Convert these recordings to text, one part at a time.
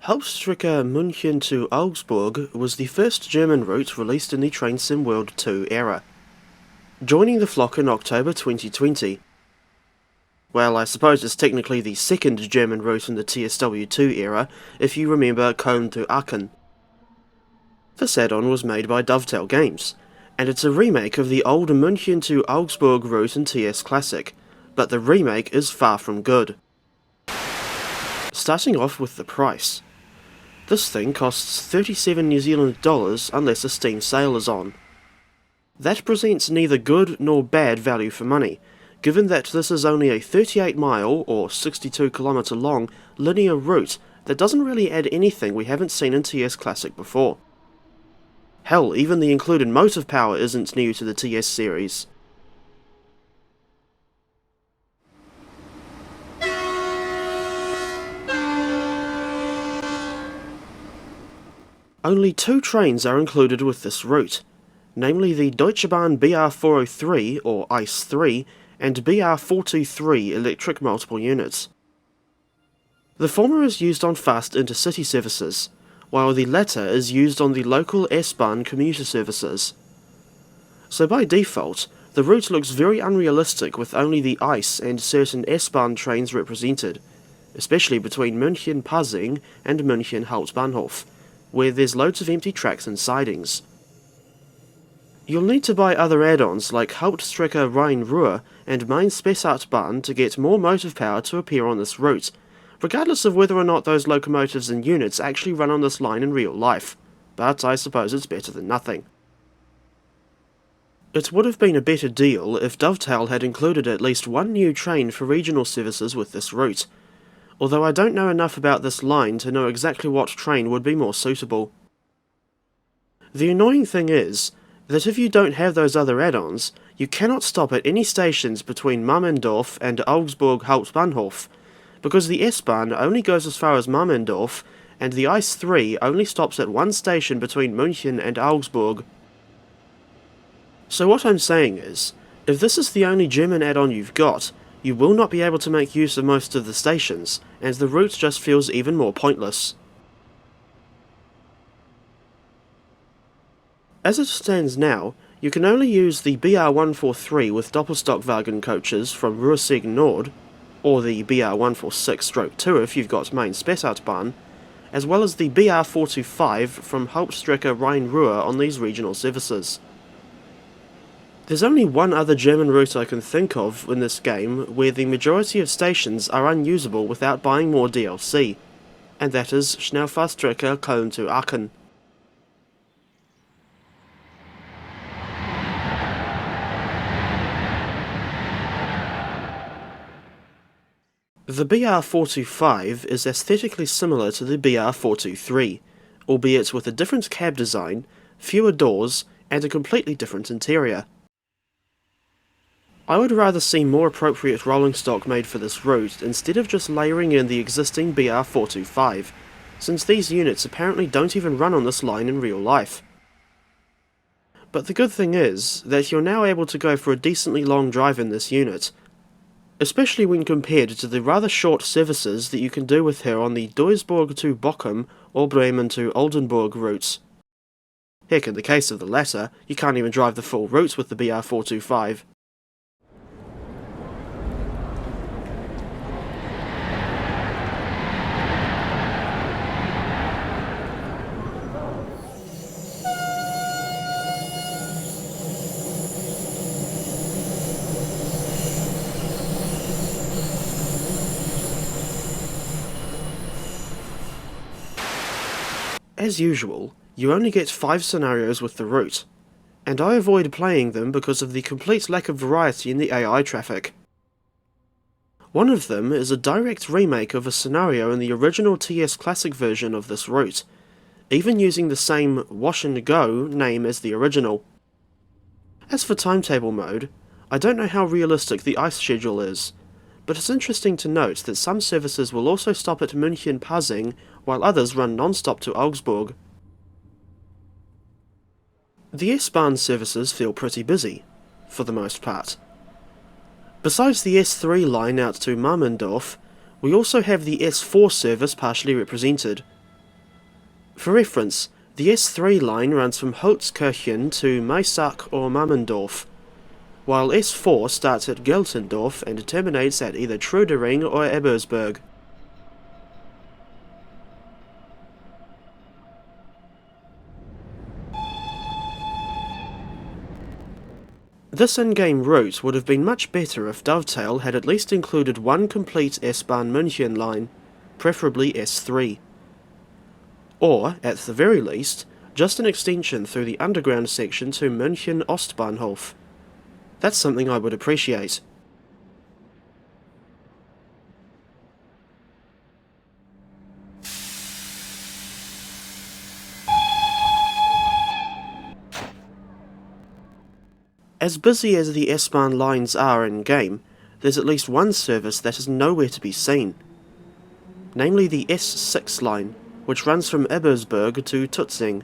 Hauptstrecke München to Augsburg was the first German route released in the Train Sim World 2 era, joining the flock in October 2020. Well, I suppose it's technically the second German route in the TSW2 era, if you remember Köln to Aachen. This add-on was made by Dovetail Games, and it's a remake of the old München to Augsburg route in TS Classic, but the remake is far from good. Starting off with the price. This thing costs 37 New Zealand dollars unless a Steam sale is on. That presents neither good nor bad value for money, given that this is only a 38 mile or 62 kilometre long linear route that doesn't really add anything we haven't seen in TS Classic before. Hell, even the included motive power isn't new to the TS series. Only two trains are included with this route, namely the Deutsche Bahn BR403 or ICE 3 and BR423 electric multiple units. The former is used on fast intercity services, while the latter is used on the local S-Bahn commuter services. So by default, the route looks very unrealistic with only the ICE and certain S-Bahn trains represented, especially between München-Pasing and München-Hauptbahnhof, where there's loads of empty tracks and sidings. You'll need to buy other add-ons like Hauptstrecke Rhein-Ruhr and Main-Spessartbahn to get more motive power to appear on this route, regardless of whether or not those locomotives and units actually run on this line in real life, but I suppose it's better than nothing. It would have been a better deal if Dovetail had included at least one new train for regional services with this route, although I don't know enough about this line to know exactly what train would be more suitable. The annoying thing is that if you don't have those other add-ons, you cannot stop at any stations between Mammendorf and Augsburg Hauptbahnhof, because the S-Bahn only goes as far as Mammendorf, and the ICE 3 only stops at one station between München and Augsburg. So what I'm saying is, if this is the only German add-on you've got, you will not be able to make use of most of the stations, and the route just feels even more pointless. As it stands now, you can only use the BR143 with Doppelstockwagen coaches from Ruhr-Sieg Nord, or the BR146-2 if you've got Main-Spessartbahn, as well as the BR425 from Hauptstrecke Rhein-Ruhr on these regional services. There's only one other German route I can think of in this game where the majority of stations are unusable without buying more DLC, and that is Schnellfahrstrecke Köln to Aachen. The BR425 is aesthetically similar to the BR423, albeit with a different cab design, fewer doors, and a completely different interior. I would rather see more appropriate rolling stock made for this route instead of just layering in the existing BR425, since these units apparently don't even run on this line in real life. But the good thing is that you're now able to go for a decently long drive in this unit, especially when compared to the rather short services that you can do with her on the Duisburg to Bochum or Bremen to Oldenburg routes. Heck, in the case of the latter, you can't even drive the full route with the BR425. As usual, you only get 5 scenarios with the route, and I avoid playing them because of the complete lack of variety in the AI traffic. One of them is a direct remake of a scenario in the original TS Classic version of this route, even using the same Wash and Go name as the original. As for timetable mode, I don't know how realistic the ICE schedule is, but it's interesting to note that some services will also stop at München-Pasing, while others run non-stop to Augsburg. The S-Bahn services feel pretty busy, for the most part. Besides the S3 line out to Mammendorf, we also have the S4 service partially represented, For reference, the S3 line runs from Hauptstrecke to Maysach or Mammendorf, while S4 starts at Geltendorf and terminates at either Trudering or Ebersberg. This in-game route would have been much better if Dovetail had at least included one complete S-Bahn München line, preferably S3. Or, at the very least, just an extension through the underground section to München Ostbahnhof. That's something I would appreciate. As busy as the S-Bahn lines are in-game, there's at least one service that is nowhere to be seen. Namely the S6 line, which runs from Ebersberg to Tutzing.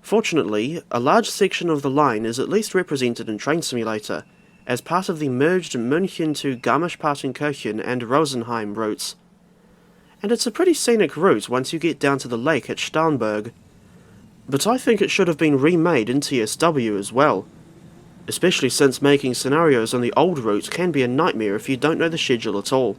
Fortunately, a large section of the line is at least represented in Train Simulator, as part of the merged München to Garmisch-Partenkirchen and Rosenheim routes. And it's a pretty scenic route once you get down to the lake at Starnberg. But I think it should have been remade in TSW as well, especially since making scenarios on the old route can be a nightmare if you don't know the schedule at all.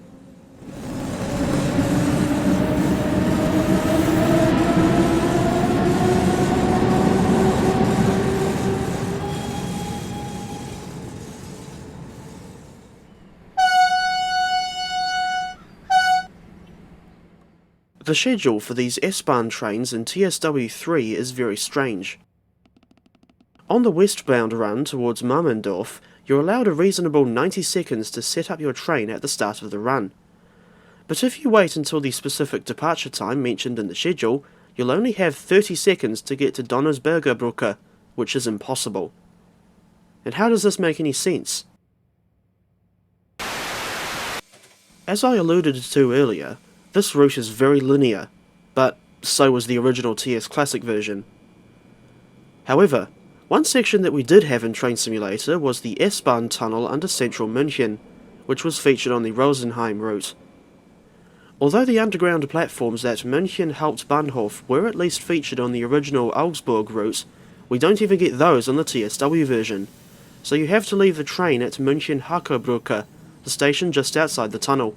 The schedule for these S-Bahn trains in TSW3 is very strange. On the westbound run towards Mammendorf, you're allowed a reasonable 90 seconds to set up your train at the start of the run. But if you wait until the specific departure time mentioned in the schedule, you'll only have 30 seconds to get to Donnersberger Brücke, which is impossible. And how does this make any sense? As I alluded to earlier, this route is very linear, but so was the original TS Classic version. However, one section that we did have in Train Simulator was the S-Bahn tunnel under central München, which was featured on the Rosenheim route. Although the underground platforms at München Hauptbahnhof were at least featured on the original Augsburg route, we don't even get those on the TSW version, so you have to leave the train at München Hackerbrücke, the station just outside the tunnel.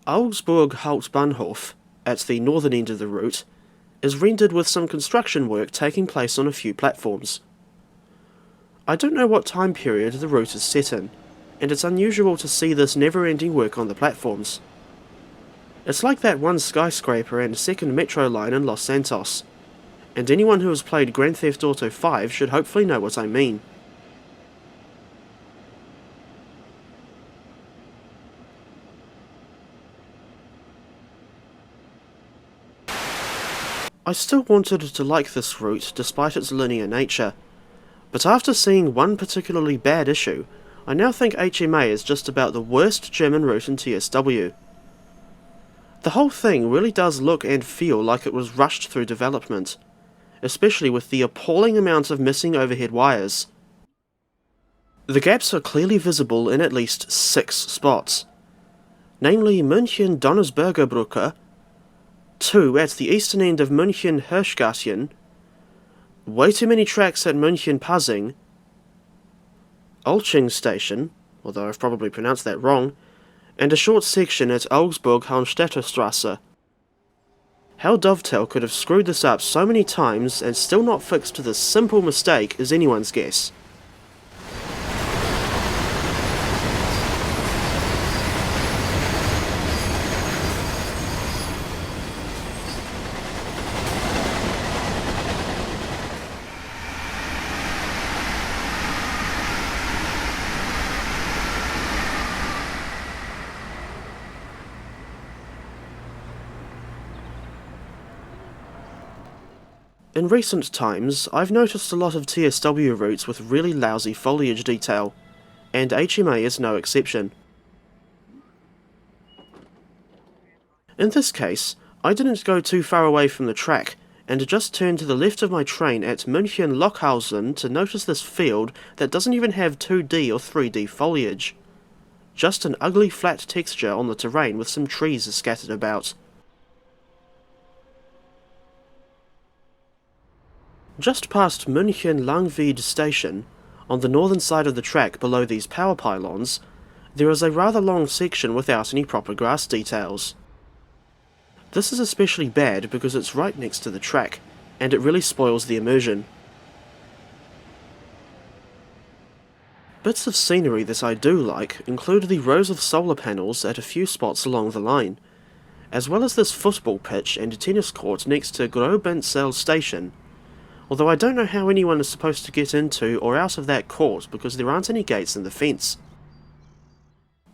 Augsburg Hauptbahnhof, at the northern end of the route, is rendered with some construction work taking place on a few platforms. I don't know what time period the route is set in, and it's unusual to see this never-ending work on the platforms. It's like that one skyscraper and second metro line in Los Santos, and anyone who has played Grand Theft Auto 5 should hopefully know what I mean. I still wanted to like this route despite its linear nature, but after seeing one particularly bad issue, I now think HMA is just about the worst German route in TSW. The whole thing really does look and feel like it was rushed through development, especially with the appalling amount of missing overhead wires. The gaps are clearly visible in at least 6 spots, namely München Donnersberger Brücke, 2 at the eastern end of München Hirschgarten, way too many tracks at München Passing, Olching Station, although I've probably pronounced that wrong, and a short section at Augsburg Straße. How Dovetail could have screwed this up so many times and still not fixed this simple mistake is anyone's guess. In recent times, I've noticed a lot of TSW routes with really lousy foliage detail, and HMA is no exception. In this case, I didn't go too far away from the track, and just turned to the left of my train at München Lockhausen to notice this field that doesn't even have 2D or 3D foliage. Just an ugly flat texture on the terrain with some trees scattered about. Just past München Langwied station, on the northern side of the track below these power pylons, there is a rather long section without any proper grass details. This is especially bad because it's right next to the track, and it really spoils the immersion. Bits of scenery that I do like include the rows of solar panels at a few spots along the line, as well as this football pitch and tennis court next to Grobenzell station, although I don't know how anyone is supposed to get into or out of that court because there aren't any gates in the fence.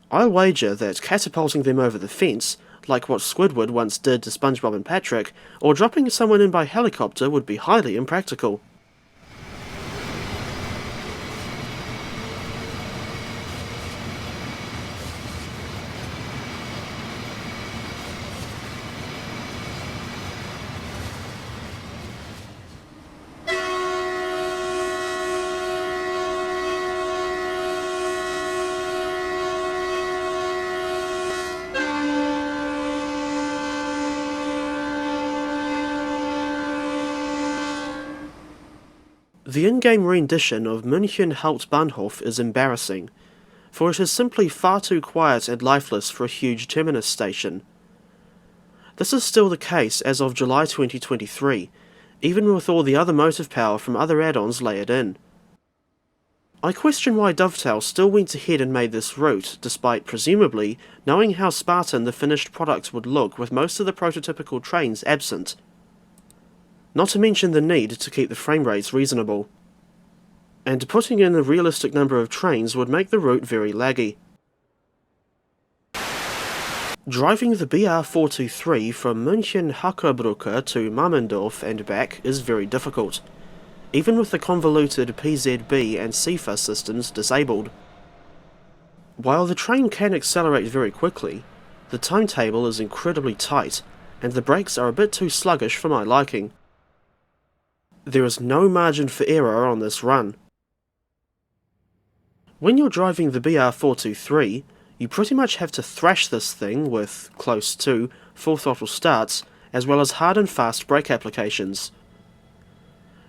I'll wager that catapulting them over the fence, like what Squidward once did to SpongeBob and Patrick, or dropping someone in by helicopter would be highly impractical. The in-game rendition of München Hauptbahnhof is embarrassing, for it is simply far too quiet and lifeless for a huge terminus station. This is still the case as of July 2023, even with all the other motive power from other add-ons layered in. I question why Dovetail still went ahead and made this route, despite presumably knowing how spartan the finished product would look with most of the prototypical trains absent. Not to mention the need to keep the frame rates reasonable. And putting in a realistic number of trains would make the route very laggy. Driving the BR423 from München Hackerbrücke to Mammendorf and back is very difficult, even with the convoluted PZB and CIFA systems disabled. While the train can accelerate very quickly, the timetable is incredibly tight, and the brakes are a bit too sluggish for my liking. There is no margin for error on this run. When you're driving the BR423, you pretty much have to thrash this thing with close to full throttle starts, as well as hard and fast brake applications.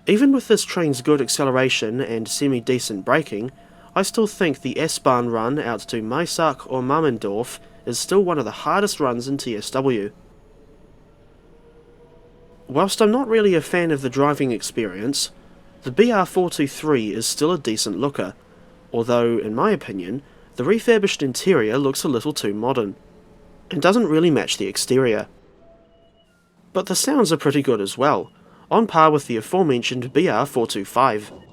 Even with this train's good acceleration and semi-decent braking, I still think the S-Bahn run out to Maisach or Mammendorf is still one of the hardest runs in TSW. Whilst I'm not really a fan of the driving experience, the BR423 is still a decent looker, although, in my opinion, the refurbished interior looks a little too modern, and doesn't really match the exterior. But the sounds are pretty good as well, on par with the aforementioned BR425.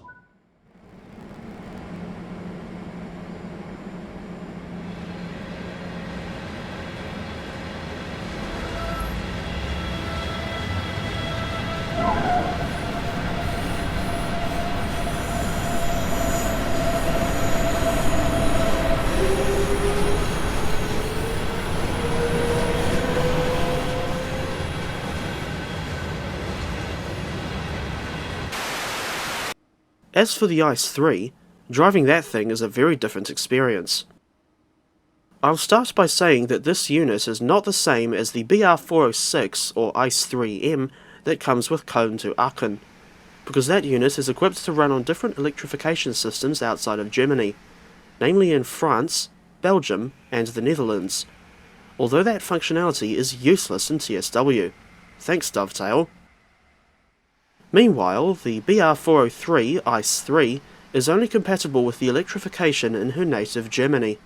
As for the ICE-3, driving that thing is a very different experience. I'll start by saying that this unit is not the same as the BR406 or ICE-3M that comes with Köln to Aachen, because that unit is equipped to run on different electrification systems outside of Germany, namely in France, Belgium, and the Netherlands, although that functionality is useless in TSW. Thanks, Dovetail. Meanwhile, the BR403 ICE-3 is only compatible with the electrification in her native Germany.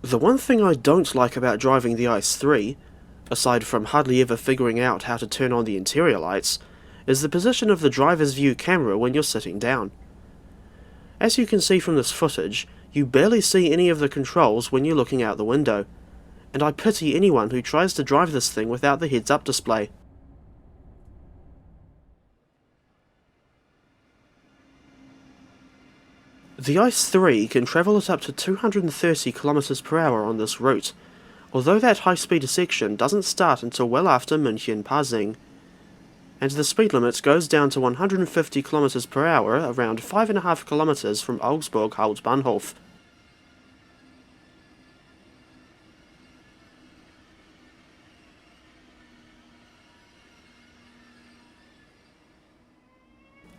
The one thing I don't like about driving the ICE-3, aside from hardly ever figuring out how to turn on the interior lights, is the position of the driver's view camera when you're sitting down. As you can see from this footage, you barely see any of the controls when you're looking out the window, and I pity anyone who tries to drive this thing without the heads-up display. The ICE-3 can travel at up to 230 km per hour on this route, although that high-speed section doesn't start until well after München passing, and the speed limit goes down to 150 km per hour around 5.5 km from Augsburg Hauptbahnhof.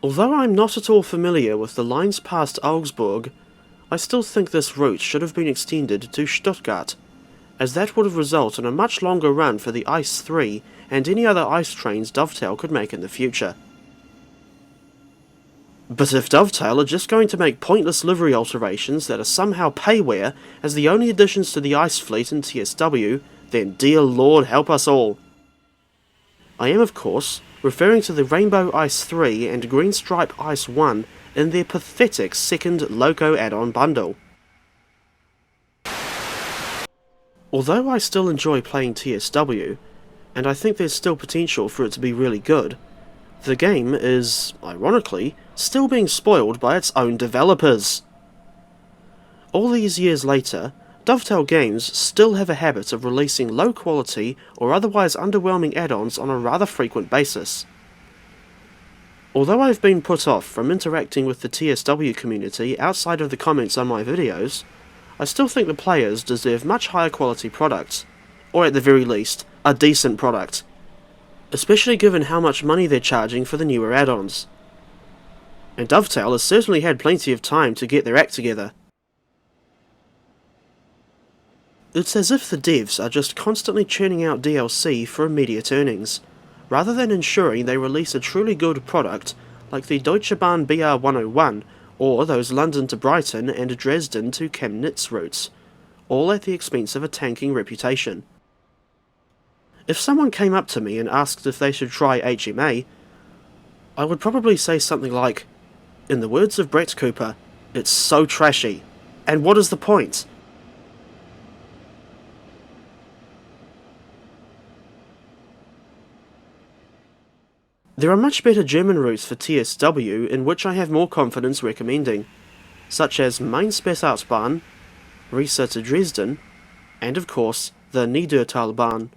Although I'm not at all familiar with the lines past Augsburg, I still think this route should have been extended to Stuttgart, as that would have resulted in a much longer run for the ICE-3 and any other ICE trains Dovetail could make in the future. But if Dovetail are just going to make pointless livery alterations that are somehow payware as the only additions to the ICE fleet in TSW, then dear Lord help us all. I am, of course, referring to the Rainbow ICE-3 and Green Stripe ICE-1 in their pathetic second Loco add-on bundle. Although I still enjoy playing TSW, and I think there's still potential for it to be really good, the game is, ironically, still being spoiled by its own developers. All these years later, Dovetail Games still have a habit of releasing low quality or otherwise underwhelming add-ons on a rather frequent basis. Although I've been put off from interacting with the TSW community outside of the comments on my videos, I still think the players deserve much higher quality products, or at the very least, a decent product, especially given how much money they're charging for the newer add-ons. And Dovetail has certainly had plenty of time to get their act together. It's as if the devs are just constantly churning out DLC for immediate earnings, rather than ensuring they release a truly good product like the Deutsche Bahn BR101 or those London to Brighton and Dresden to Chemnitz routes, all at the expense of a tanking reputation. If someone came up to me and asked if they should try HMA, I would probably say something like, in the words of Brett Cooper, it's so trashy, and what is the point? There are much better German routes for TSW in which I have more confidence recommending, such as Main-Spessartbahn, Riesa to Dresden, and of course the Niedertalbahn.